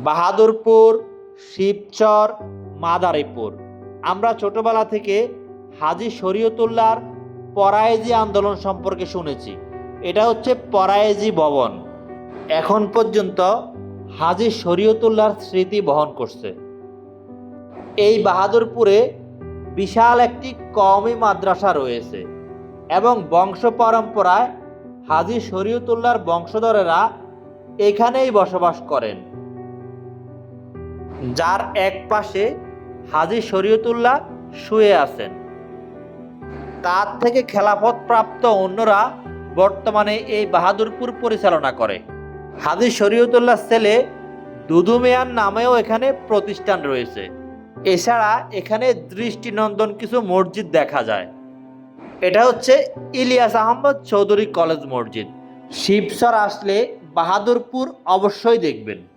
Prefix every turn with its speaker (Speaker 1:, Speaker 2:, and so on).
Speaker 1: বাহাদুরপুর, শিবচর, মাদারীপুর। আমরা ছোটবেলা থেকে হাজী শরীয়তুল্লাহর পরায়েজি আন্দোলন সম্পর্কে শুনেছি। এটা হচ্ছে পরায়েজি ভবন। এখন পর্যন্ত হাজী শরীয়তুল্লাহর স্মৃতি বহন করছে। এই বাহাদুরপুরে বিশাল একটি কওমি মাদ্রাসা রয়েছে এবং বংশ পরম্পরায় হাজী শরীয়তুল্লাহর বংশধরেরা এখানেই বসবাস করেন। যার এক পাশে হাজী শরীয়তুল্লাহ শুয়ে আছেন। তার থেকে খেলাফত প্রাপ্ত অন্যরা বর্তমানে এই বাহাদুরপুর পরিচালনা করে। হাজী শরীয়তুল্লাহ ছেলে দুদু মিয়ার নামেও এখানে প্রতিষ্ঠান রয়েছে। এছাড়া এখানে দৃষ্টিনন্দন কিছু মসজিদ দেখা যায়। এটা হচ্ছে ইলিয়াস আহমদ চৌধুরী কলেজ মসজিদ। শিবচর আসলে বাহাদুরপুর অবশ্যই দেখবেন।